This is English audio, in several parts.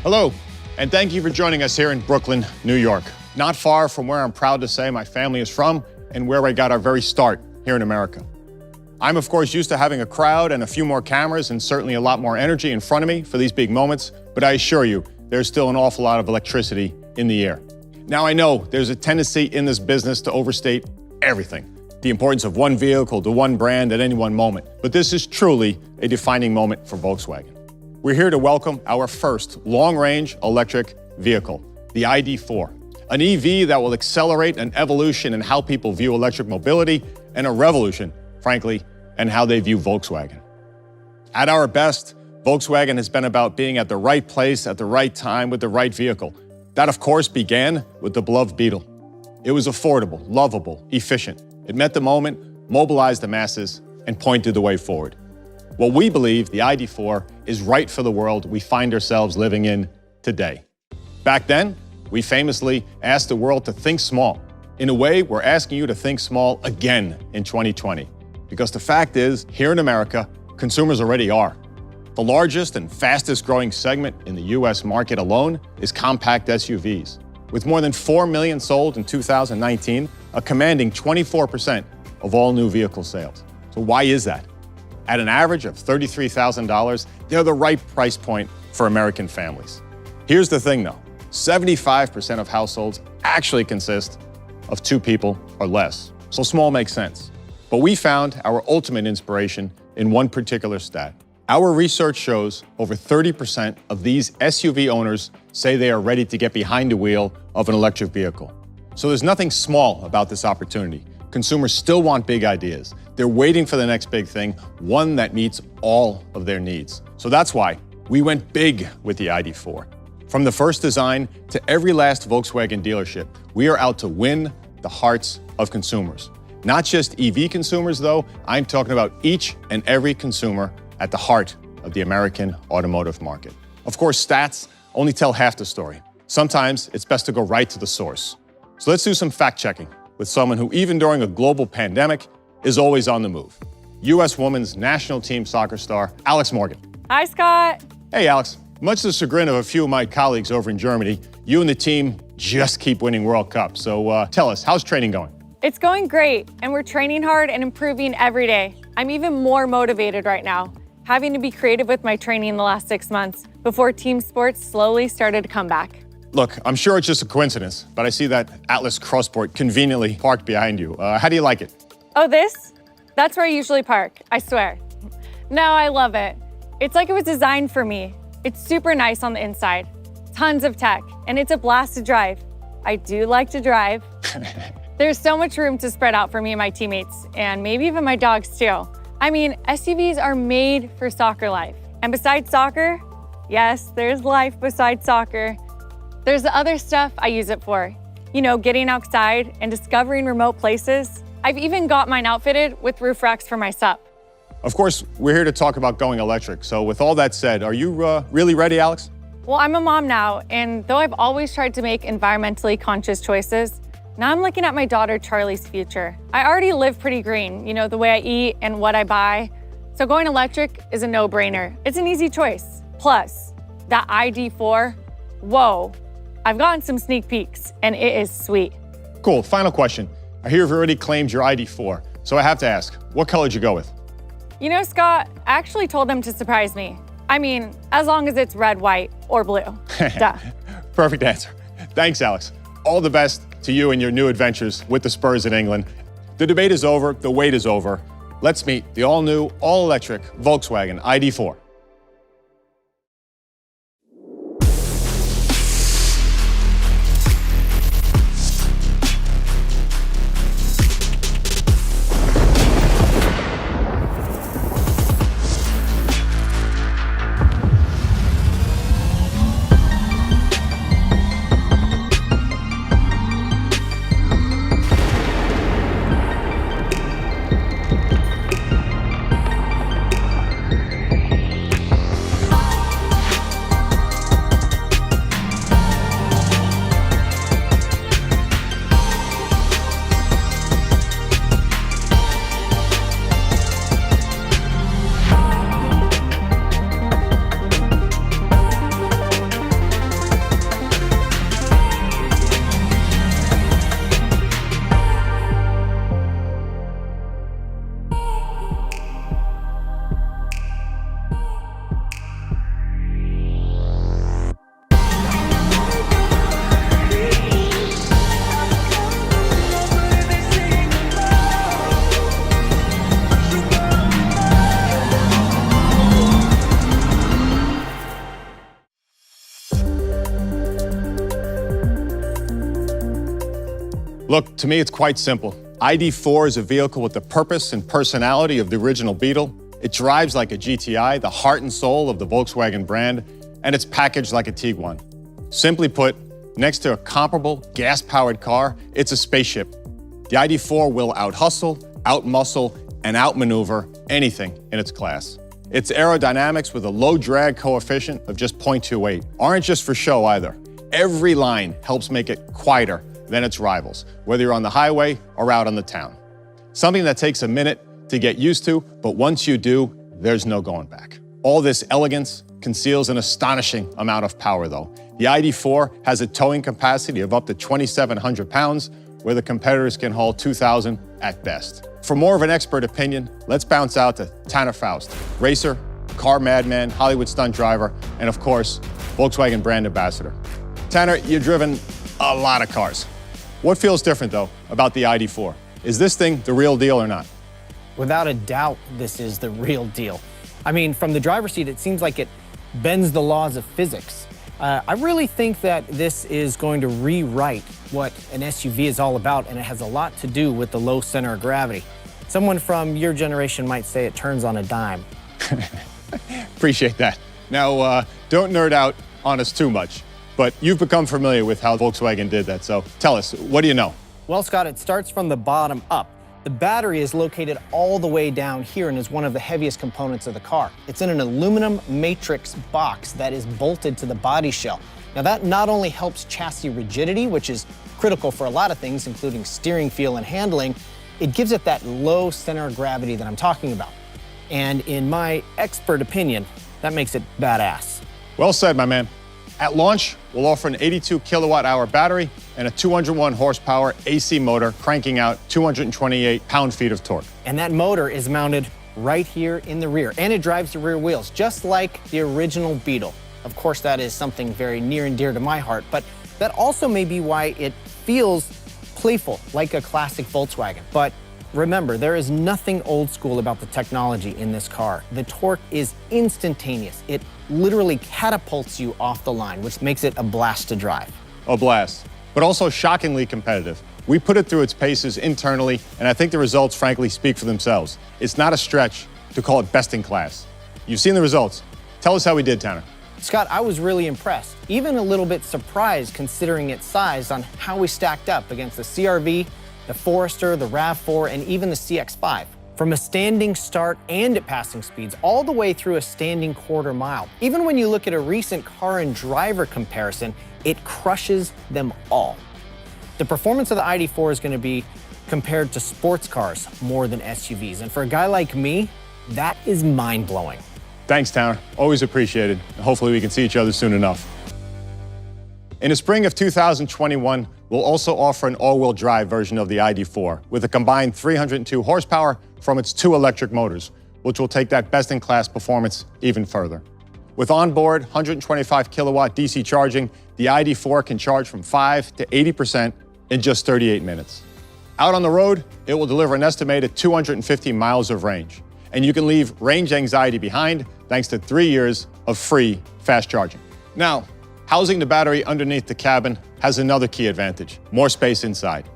Hello, and thank you for joining us here in Brooklyn, New York. Not far from where I'm proud to say my family is from and where I got our very start here in America. I'm, of course, used to having a crowd and a few more cameras and certainly a lot more energy in front of me for these big moments, but I assure you, there's still an awful lot of electricity in the air. Now, I know there's a tendency in this business to overstate everything, the importance of one vehicle to one brand at any one moment, but this is truly a defining moment for Volkswagen. We're here to welcome our first long-range electric vehicle, the ID.4, an EV that will accelerate an evolution in how people view electric mobility and a revolution, frankly, in how they view Volkswagen. At our best, Volkswagen has been about being at the right place at the right time with the right vehicle. That, of course, began with the beloved Beetle. It was affordable, lovable, efficient. It met the moment, mobilized the masses, and pointed the way forward. Well, we believe the ID.4 is right for the world we find ourselves living in today. Back then, we famously asked the world to think small. In a way, we're asking you to think small again in 2020. Because the fact is, here in America, consumers already are. The largest and fastest growing segment in the US market alone is compact SUVs. With more than 4 million sold in 2019, a commanding 24% of all new vehicle sales. So why is that? At an average of $33,000, they're the right price point for American families. Here's the thing though, 75% of households actually consist of 2 people or less. So small makes sense. But we found our ultimate inspiration in one particular stat. Our research shows over 30% of these SUV owners say they are ready to get behind the wheel of an electric vehicle. So there's nothing small about this opportunity. Consumers still want big ideas. They're waiting for the next big thing, one that meets all of their needs. So that's why we went big with the ID.4. From the first design to every last Volkswagen dealership, we are out to win the hearts of consumers. Not just EV consumers, though. I'm talking about each and every consumer at the heart of the American automotive market. Of course, stats only tell half the story. Sometimes it's best to go right to the source. So let's do some fact-checking with someone who, even during a global pandemic, is always on the move. U.S. women's national team soccer star, Alex Morgan. Hi, Scott. Hey, Alex. Much to the chagrin of a few of my colleagues over in Germany, you and the team just keep winning World Cups. So tell us, how's training going? It's going great, and we're training hard and improving every day. I'm even more motivated right now, having to be creative with my training the last 6 months before team sports slowly started to come back. Look, I'm sure it's just a coincidence, but I see that Atlas Crossport conveniently parked behind you. How do you like it? Oh, this? That's where I usually park, I swear. No, I love it. It's like it was designed for me. It's super nice on the inside, tons of tech, and it's a blast to drive. I do like to drive. There's so much room to spread out for me and my teammates, and maybe even my dogs too. I mean, SUVs are made for soccer life. And besides soccer, yes, there's life besides soccer. There's the other stuff I use it for. You know, getting outside and discovering remote places. I've even got mine outfitted with roof racks for my sup. Of course, we're here to talk about going electric. So with all that said, are you really ready, Alex? Well, I'm a mom now, and though I've always tried to make environmentally conscious choices, now I'm looking at my daughter Charlie's future. I already live pretty green, you know, the way I eat and what I buy. So going electric is a no-brainer. It's an easy choice. Plus, that ID.4, whoa, I've gotten some sneak peeks and it is sweet. Cool, final question. I hear you've already claimed your ID.4, so I have to ask, what color did you go with? You know, Scott, I actually told them to surprise me. I mean, as long as it's red, white, or blue. Duh. Perfect answer. Thanks, Alex. All the best to you and your new adventures with the Spurs in England. The debate is over, the wait is over. Let's meet the all-new, all-electric Volkswagen ID.4. Look, to me, it's quite simple. ID4 is a vehicle with the purpose and personality of the original Beetle. It drives like a GTI, the heart and soul of the Volkswagen brand, and it's packaged like a Tiguan. Simply put, next to a comparable gas-powered car, it's a spaceship. The ID4 will out-hustle, out-muscle, and outmaneuver anything in its class. Its aerodynamics with a low drag coefficient of just 0.28 aren't just for show either. Every line helps make it quieter than its rivals, whether you're on the highway or out on the town. Something that takes a minute to get used to, but once you do, there's no going back. All this elegance conceals an astonishing amount of power though. The ID4 has a towing capacity of up to 2,700 pounds, where the competitors can haul 2,000 at best. For more of an expert opinion, let's bounce out to Tanner Faust, racer, car madman, Hollywood stunt driver, and of course, Volkswagen brand ambassador. Tanner, you've driven a lot of cars. What feels different though about the ID4? Is this thing the real deal or not? Without a doubt, this is the real deal. I mean, from the driver's seat, it seems like it bends the laws of physics. I really think that this is going to rewrite what an SUV is all about, and it has a lot to do with the low center of gravity. Someone from your generation might say it turns on a dime. Appreciate that. Now, don't nerd out on us too much, but you've become familiar with how Volkswagen did that, so tell us, what do you know? Well, Scott, it starts from the bottom up. The battery is located all the way down here and is one of the heaviest components of the car. It's in an aluminum matrix box that is bolted to the body shell. Now that not only helps chassis rigidity, which is critical for a lot of things, including steering feel and handling, it gives it that low center of gravity that I'm talking about. And in my expert opinion, that makes it badass. Well said, my man. At launch, we'll offer an 82 kilowatt-hour battery and a 201 horsepower AC motor cranking out 228 pound-feet of torque. And that motor is mounted right here in the rear, and it drives the rear wheels, just like the original Beetle. Of course, that is something very near and dear to my heart, but that also may be why it feels playful, like a classic Volkswagen. But remember, there is nothing old school about the technology in this car. The torque is instantaneous. It literally catapults you off the line, which makes it a blast to drive. A blast, but also shockingly competitive. We put it through its paces internally, and I think the results, frankly, speak for themselves. It's not a stretch to call it best in class. You've seen the results. Tell us how we did, Tanner. Scott, I was really impressed, even a little bit surprised considering its size on how we stacked up against the CR-V, the Forester, the RAV4, and even the CX-5. From a standing start and at passing speeds, all the way through a standing quarter mile. Even when you look at a recent car and driver comparison, it crushes them all. The performance of the ID4 is going to be compared to sports cars more than SUVs. And for a guy like me, that is mind-blowing. Thanks, Tanner. Always appreciated. Hopefully we can see each other soon enough. In the spring of 2021, we'll also offer an all-wheel drive version of the ID4 with a combined 302 horsepower from its 2 electric motors, which will take that best-in-class performance even further. With onboard 125 kilowatt DC charging, the ID4 can charge from 5 to 80% in just 38 minutes. Out on the road, it will deliver an estimated 250 miles of range, and you can leave range anxiety behind thanks to 3 years of free fast charging. Now, housing the battery underneath the cabin has another key advantage: more space inside.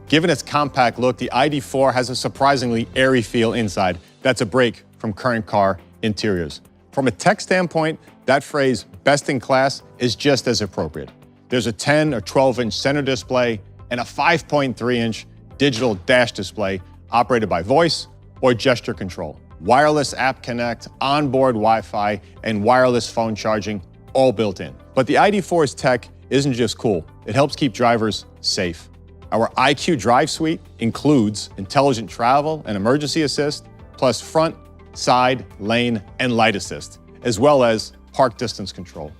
Given its compact look, the ID4 has a surprisingly airy feel inside that's a break from current car interiors. From a tech standpoint, that phrase, best in class, is just as appropriate. There's a 10 or 12-inch center display and a 5.3-inch digital dash display operated by voice or gesture control. Wireless app connect, onboard Wi-Fi, and wireless phone charging, all built in. But the ID4's tech isn't just cool, it helps keep drivers safe. Our IQ Drive Suite includes intelligent travel and emergency assist, plus front, side, lane, and light assist, as well as park distance control.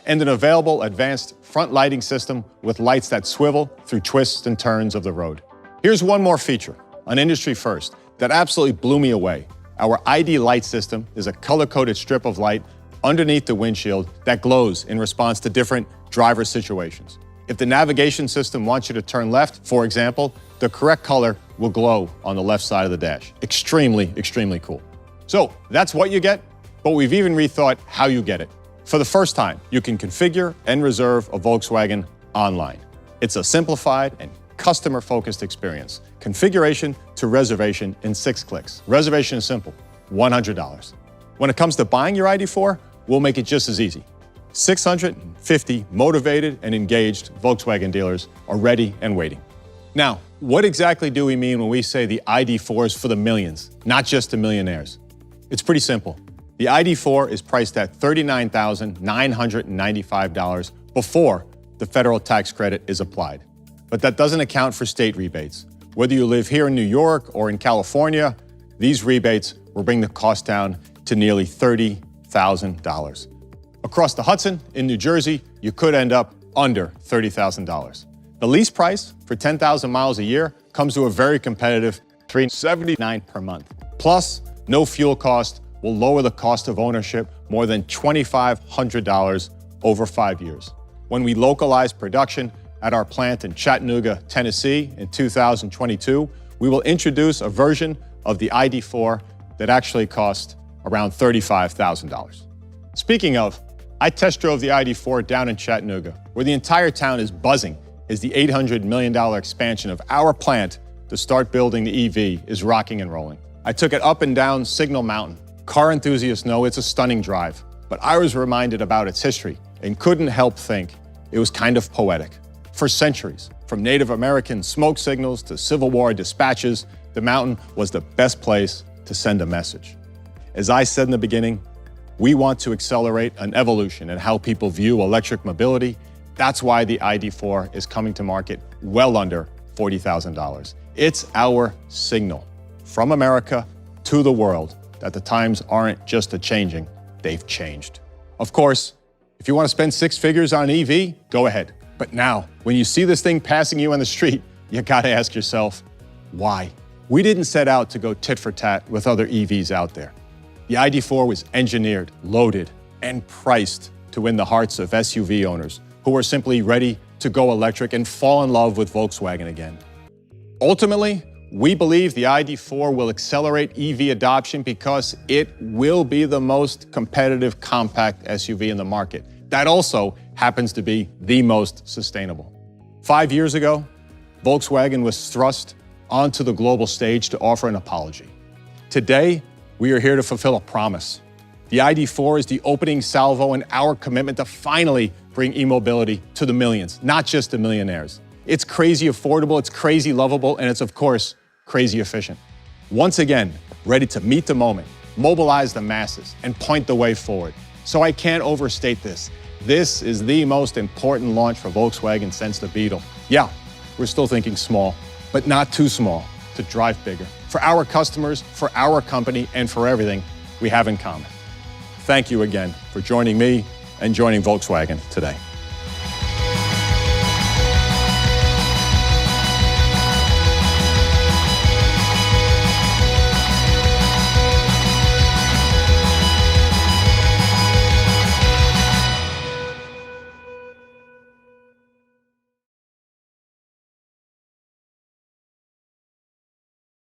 And an available advanced front lighting system with lights that swivel through twists and turns of the road. Here's one more feature, an industry first, that absolutely blew me away. Our ID light system is a color-coded strip of light underneath the windshield that glows in response to different driver situations. If the navigation system wants you to turn left, for example, the correct color will glow on the left side of the dash. Extremely, extremely cool. So that's what you get, but we've even rethought how you get it. For the first time, you can configure and reserve a Volkswagen online. It's a simplified and customer-focused experience. Configuration to reservation in 6 clicks. Reservation is simple, $100. When it comes to buying your ID4, we'll make it just as easy. 650 motivated and engaged Volkswagen dealers are ready and waiting. Now, what exactly do we mean when we say the ID4 is for the millions, not just the millionaires? It's pretty simple. The ID4 is priced at $39,995 before the federal tax credit is applied. But that doesn't account for state rebates. Whether you live here in New York or in California, these rebates will bring the cost down to nearly $30,000. Across the Hudson in New Jersey, you could end up under $30,000. The lease price for 10,000 miles a year comes to a very competitive $379 per month. Plus, no fuel cost will lower the cost of ownership more than $2,500 over 5 years. When we localize production at our plant in Chattanooga, Tennessee in 2022, we will introduce a version of the ID4 that actually costs around $35,000. Speaking of, I test drove the ID4 down in Chattanooga, where the entire town is buzzing as the $800 million expansion of our plant to start building the EV is rocking and rolling. I took it up and down Signal Mountain. Car enthusiasts know it's a stunning drive, but I was reminded about its history and couldn't help think it was kind of poetic. For centuries, from Native American smoke signals to Civil War dispatches, the mountain was the best place to send a message. As I said in the beginning, we want to accelerate an evolution in how people view electric mobility. That's why the ID4 is coming to market well under $40,000. It's our signal from America to the world that the times aren't just a-changing, they've changed. Of course, if you want to spend 6 figures on an EV, go ahead. But now, when you see this thing passing you on the street, you gotta ask yourself, why? We didn't set out to go tit for tat with other EVs out there. The ID4 was engineered, loaded, and priced to win the hearts of SUV owners who are simply ready to go electric and fall in love with Volkswagen again. Ultimately, we believe the ID4 will accelerate EV adoption because it will be the most competitive compact SUV in the market. That also happens to be the most sustainable. 5 years ago, Volkswagen was thrust onto the global stage to offer an apology. Today, we are here to fulfill a promise. The ID4 is the opening salvo in our commitment to finally bring e-mobility to the millions, not just the millionaires. It's crazy affordable, it's crazy lovable, and it's, of course, crazy efficient. Once again, ready to meet the moment, mobilize the masses, and point the way forward. So I can't overstate this. This is the most important launch for Volkswagen since the Beetle. Yeah, we're still thinking small, but not too small to drive bigger. For our customers, for our company, and for everything we have in common. Thank you again for joining me and joining Volkswagen today.